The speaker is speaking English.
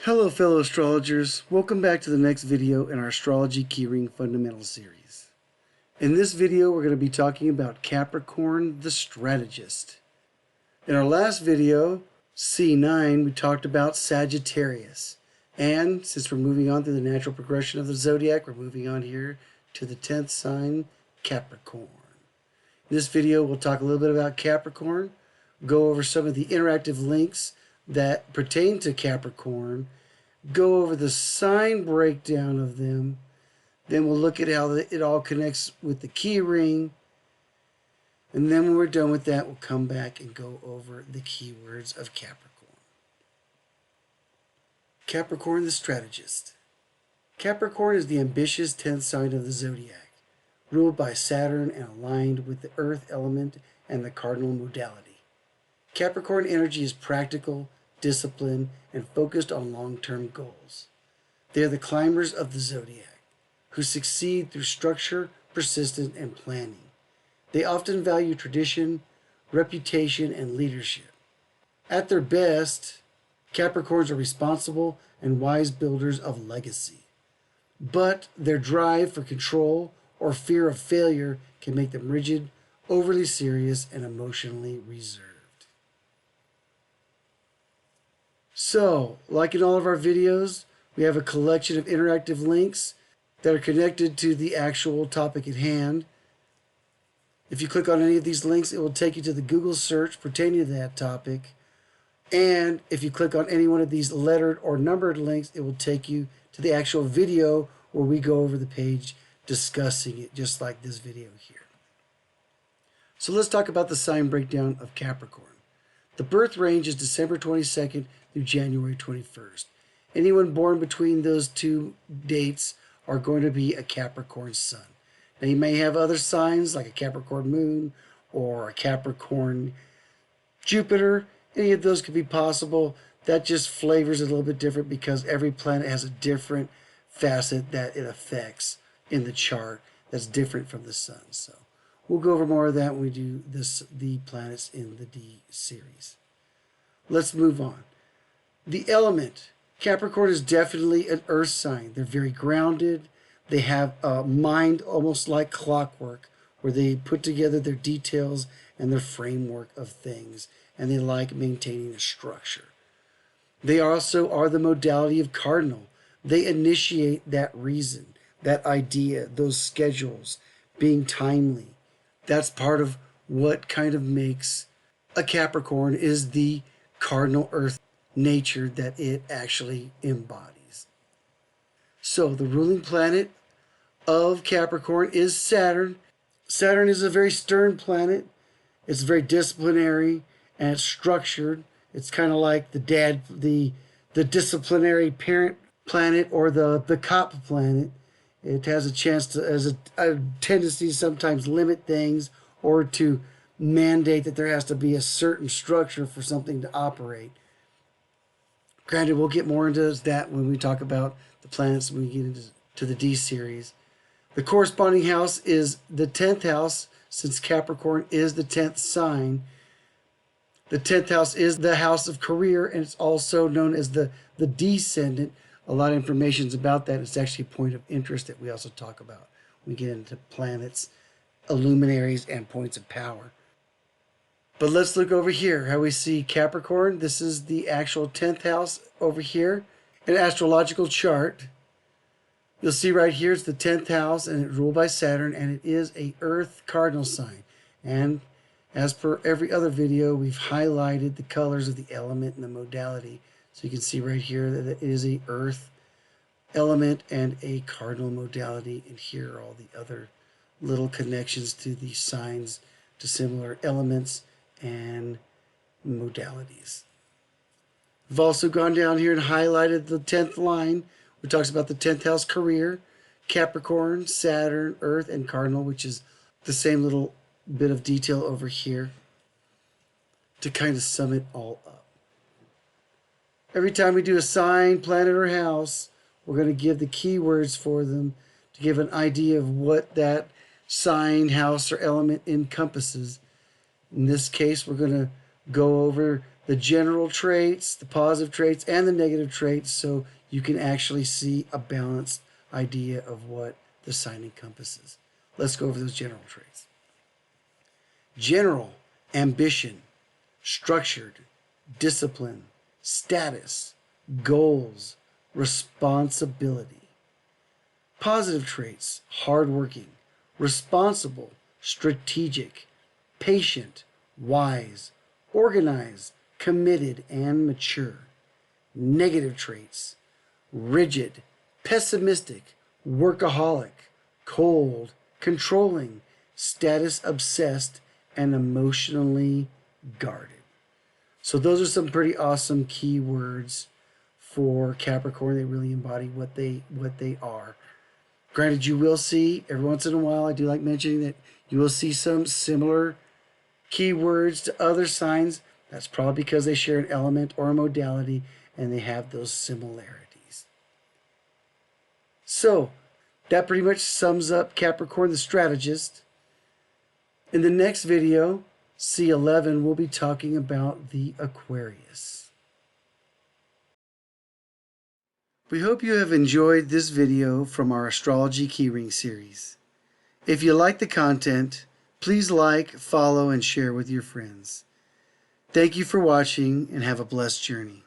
Hello fellow astrologers, welcome back to the next video in our Astrology Keyring Fundamental series. In this video we're going to be talking about Capricorn the Strategist. In our last video, C9, we talked about Sagittarius. And since we're moving on through the natural progression of the Zodiac, we're moving on here to the 10th sign, Capricorn. In this video we'll talk a little bit about Capricorn, go over some of the interactive links that pertain to Capricorn, go over the sign breakdown of them, then we'll look at how it all connects with the key ring, and then when we're done with that, we'll come back and go over the keywords of Capricorn. Capricorn the Strategist. Capricorn is the ambitious 10th sign of the Zodiac, ruled by Saturn and aligned with the earth element and the cardinal modality. Capricorn energy is practical, disciplined, and focused on long-term goals. They are the climbers of the Zodiac, who succeed through structure, persistence, and planning. They often value tradition, reputation, and leadership. At their best, Capricorns are responsible and wise builders of legacy. But their drive for control or fear of failure can make them rigid, overly serious, and emotionally reserved. So, like in all of our videos, we have a collection of interactive links that are connected to the actual topic at hand. If you click on any of these links, it will take you to the Google search pertaining to that topic. And if you click on any one of these lettered or numbered links, it will take you to the actual video where we go over the page discussing it, just like this video here. So let's talk about the sign breakdown of Capricorn. The birth range is December 22nd through January 21st. Anyone born between those two dates are going to be a Capricorn sun. Now you may have other signs like a Capricorn moon or a Capricorn Jupiter. Any of those could be possible. That just flavors it a little bit different because every planet has a different facet that it affects in the chart that's different from the sun. So we'll go over more of that when we do the planets in the D series. Let's move on. The element. Capricorn is definitely an earth sign. They're very grounded. They have a mind almost like clockwork where they put together their details and their framework of things, and they like maintaining a structure. They also are the modality of cardinal. They initiate that reason, that idea, those schedules, being timely. That's part of what kind of makes a Capricorn is the cardinal earth nature that it actually embodies. So the ruling planet of Capricorn is Saturn. Saturn is a very stern planet. It's very disciplinary and it's structured. It's kind of like the dad, the disciplinary parent planet or the cop planet. It has a chance to, as a tendency to sometimes limit things or to mandate that there has to be a certain structure for something to operate. Granted, we'll get more into that when we talk about the planets when we get into the D series. The corresponding house is the 10th house, since Capricorn is the 10th sign. The 10th house is the house of career, and it's also known as the descendant. A lot of information is about that. It's actually a point of interest that we also talk about when we get into planets, luminaries, and points of power. But let's look over here, how we see Capricorn. This is the actual 10th house over here. An astrological chart. You'll see right here it's the 10th house, and it's ruled by Saturn, and it is a Earth cardinal sign. And as per every other video, we've highlighted the colors of the element and the modality. So you can see right here that it is a Earth element and a cardinal modality. And here are all the other little connections to the signs, to similar elements and modalities. We've also gone down here and highlighted the 10th line, which talks about the 10th house career, Capricorn, Saturn, Earth, and Cardinal, which is the same little bit of detail over here to kind of sum it all up. Every time we do a sign, planet, or house, we're going to give the keywords for them to give an idea of what that sign, house, or element encompasses. In this case, we're going to go over the general traits, the positive traits, and the negative traits, so you can actually see a balanced idea of what the sign encompasses. Let's go over those general traits. General: ambition, structured, discipline, status, goals, responsibility. Positive traits: hardworking, responsible, strategic, patient, wise, organized, committed, and mature. Negative traits: rigid, pessimistic, workaholic, cold, controlling, status obsessed, and emotionally guarded. So those are some pretty awesome keywords for Capricorn. They really embody what they are. Granted, you will see every once in a while, I do like mentioning that you will see some similar keywords to other signs. That's probably because they share an element or a modality and they have those similarities. So that pretty much sums up Capricorn, the strategist. In the next video, C11, we'll be talking about the Aquarius. We hope you have enjoyed this video from our Astrology Keyring series. If you like the content, please like, follow, and share with your friends. Thank you for watching and have a blessed journey.